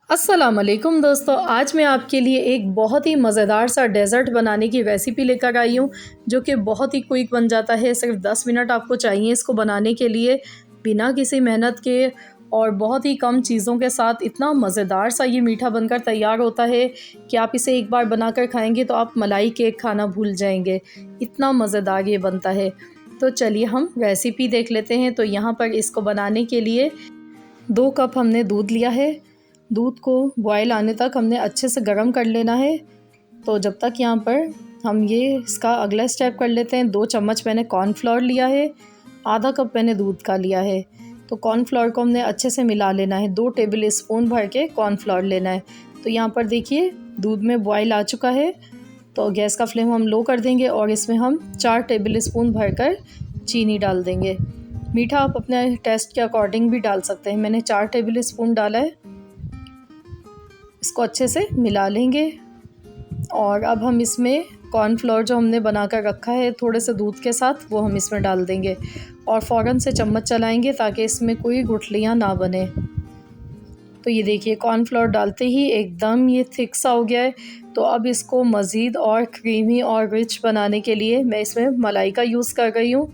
अस्सलाम वालेकुम दोस्तों, आज मैं आपके लिए एक बहुत ही मज़ेदार सा डेज़र्ट बनाने की रेसिपी लेकर आई हूँ, जो कि बहुत ही क्विक बन जाता है। सिर्फ 10 मिनट आपको चाहिए इसको बनाने के लिए, बिना किसी मेहनत के और बहुत ही कम चीज़ों के साथ इतना मज़ेदार सा ये मीठा बनकर तैयार होता है कि आप इसे एक बार बनाकर खाएँगे तो आप मलाई केक खाना भूल जाएँगे। इतना मज़ेदार ये बनता है। तो चलिए हम रेसिपी देख लेते हैं। तो यहाँ पर इसको बनाने के लिए 2 कप हमने दूध लिया है। दूध को बॉयल आने तक हमने अच्छे से गर्म कर लेना है। तो जब तक यहाँ पर हम ये इसका अगला स्टेप कर लेते हैं। 2 चम्मच मैंने कॉर्नफ्लोर लिया है, आधा कप मैंने दूध का लिया है। तो कॉर्नफ्लोर को हमने अच्छे से मिला लेना है। 2 टेबल स्पून भर के कॉर्नफ्लोर लेना है। तो यहाँ पर देखिए दूध में बॉयल आ चुका है। तो गैस का फ्लेम हम लो कर देंगे और इसमें हम 4 टेबल स्पून भरकर चीनी डाल देंगे। मीठा आप अपने टेस्ट के अकॉर्डिंग भी डाल सकते हैं। मैंने 4 टेबल स्पून डाला है। इसको अच्छे से मिला लेंगे और अब हम इसमें कॉर्नफ्लोर जो हमने बनाकर रखा है थोड़े से दूध के साथ, वो हम इसमें डाल देंगे और फ़ौरन से चम्मच चलाएंगे ताकि इसमें कोई गुठलियाँ ना बने। तो ये देखिए कॉर्नफ्लोर डालते ही एकदम ये थिक सा हो गया है। तो अब इसको मज़ीद और क्रीमी और रिच बनाने के लिए मैं इसमें मलाई का यूज़ कर रही हूँ।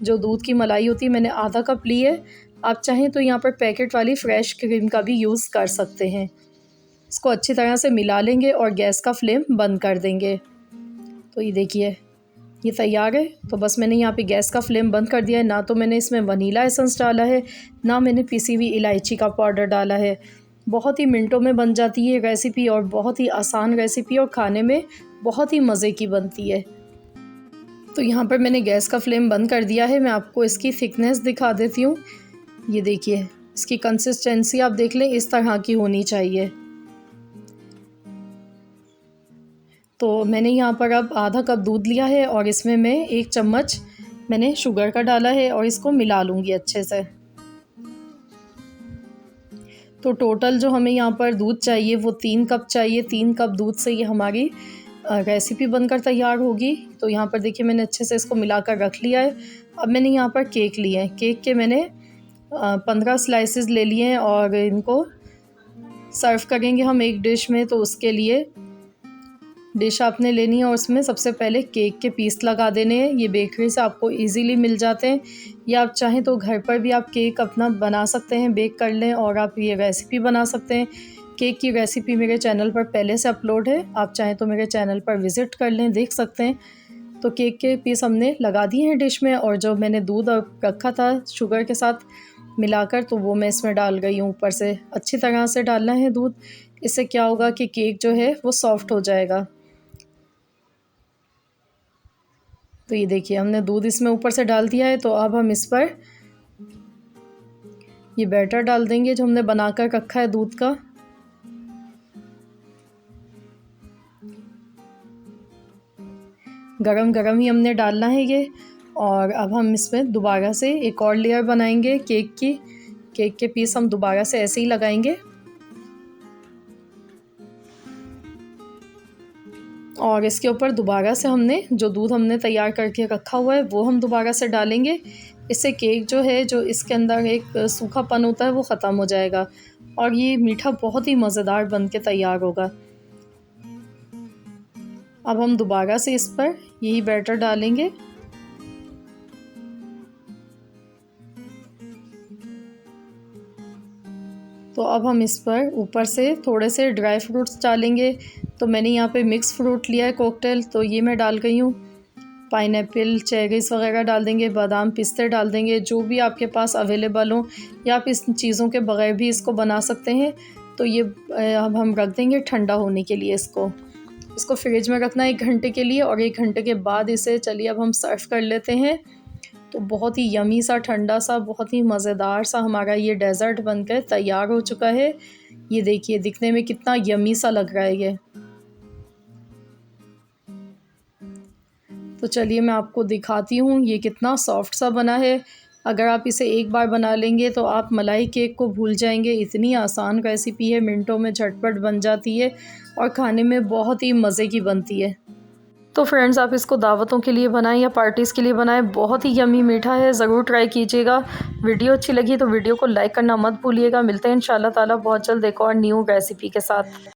जो दूध की मलाई होती है मैंने आधा कप ली है। आप चाहें तो यहाँ पर पैकेट वाली फ़्रेश क्रीम का भी यूज़ कर सकते हैं। इसको अच्छी तरह से मिला लेंगे और गैस का फ्लेम बंद कर देंगे। तो ये देखिए ये तैयार है। तो बस मैंने यहाँ पे गैस का फ्लेम बंद कर दिया है। ना तो मैंने इसमें वनीला एसेंस डाला है, ना मैंने पिसी हुई इलायची का पाउडर डाला है। बहुत ही मिनटों में बन जाती है रेसिपी और बहुत ही आसान रेसिपी और खाने में बहुत ही मज़े की बनती है। तो यहाँ पर मैंने गैस का फ्लेम बंद कर दिया है। मैं आपको इसकी थिकनेस दिखा देती हूँ। ये देखिए इसकी कंसिस्टेंसी आप देख लें, इस तरह की होनी चाहिए। तो मैंने यहाँ पर अब आधा कप दूध लिया है और इसमें मैं 1 चम्मच मैंने शुगर का डाला है और इसको मिला लूँगी अच्छे से। तो टोटल जो हमें यहाँ पर दूध चाहिए वो 3 कप चाहिए। 3 कप दूध से ये हमारी रेसिपी बनकर तैयार होगी। तो यहाँ पर देखिए मैंने अच्छे से इसको मिलाकर रख लिया है। अब मैंने यहाँ पर केक लिए हैं। केक के मैंने 15 स्लाइसेस ले लिए हैं और इनको सर्व करेंगे हम एक डिश में। तो उसके लिए डिश आपने लेनी है और उसमें सबसे पहले केक के पीस लगा देने हैं। ये बेकरी से आपको इजीली मिल जाते हैं, या आप चाहें तो घर पर भी आप केक अपना बना सकते हैं, बेक कर लें और आप ये रेसिपी बना सकते हैं। केक की रेसिपी मेरे चैनल पर पहले से अपलोड है, आप चाहें तो मेरे चैनल पर विज़िट कर लें, देख सकते हैं। तो केक के पीस हमने लगा दिए हैं डिश में और जो मैंने दूध रखा था शुगर के साथ मिलाकर, तो वो मैं इसमें डाल गई हूँ। ऊपर से अच्छी तरह से डालना है दूध। इससे क्या होगा कि केक जो है वो सॉफ्ट हो जाएगा। तो ये देखिए हमने दूध इसमें ऊपर से डाल दिया है। तो अब हम इस पर ये बैटर डाल देंगे जो हमने बनाकर रखा है दूध का। गरम गरम ही हमने डालना है ये। और अब हम इसमें दोबारा से एक और लेयर बनाएंगे केक की। केक के पीस हम दोबारा से ऐसे ही लगाएंगे और इसके ऊपर दोबारा से हमने जो दूध हमने तैयार करके रखा हुआ है वो हम दोबारा से डालेंगे। इससे केक जो है, जो इसके अंदर एक सूखापन होता है, वो ख़त्म हो जाएगा और ये मीठा बहुत ही मज़ेदार बन के तैयार होगा। अब हम दोबारा से इस पर यही बैटर डालेंगे। तो अब हम इस पर ऊपर से थोड़े से ड्राई फ्रूट्स डालेंगे। तो मैंने यहाँ पे मिक्स फ्रूट लिया है कॉकटेल, तो ये मैं डाल गई हूँ। पाइनएप्पल, चेरीज़ वगैरह डाल देंगे, बादाम, पिस्ते डाल देंगे, जो भी आपके पास अवेलेबल हो, या आप इस चीज़ों के बगैर भी इसको बना सकते हैं। तो ये अब हम रख देंगे ठंडा होने के लिए। इसको फ्रिज में रखना 1 घंटे के लिए और 1 घंटे के बाद इसे चलिए अब हम सर्व कर लेते हैं। तो बहुत ही यमी सा, ठंडा सा, बहुत ही मज़ेदार सा हमारा ये डेज़र्ट बनकर तैयार हो चुका है। ये देखिए दिखने में कितना यमी सा लग रहा है ये। तो चलिए मैं आपको दिखाती हूँ ये कितना सॉफ्ट सा बना है। अगर आप इसे एक बार बना लेंगे तो आप मलाई केक को भूल जाएंगे। इतनी आसान रेसिपी है, मिनटों में झटपट बन जाती है और खाने में बहुत ही मज़े की बनती है। तो फ्रेंड्स आप इसको दावतों के लिए बनाएं या पार्टीज़ के लिए बनाएं, बहुत ही यम्मी मीठा है, ज़रूर ट्राई कीजिएगा। वीडियो अच्छी लगी तो वीडियो को लाइक करना मत भूलिएगा। मिलते हैं इंशाल्लाह ताला बहुत जल्द एक और न्यू रेसिपी के साथ।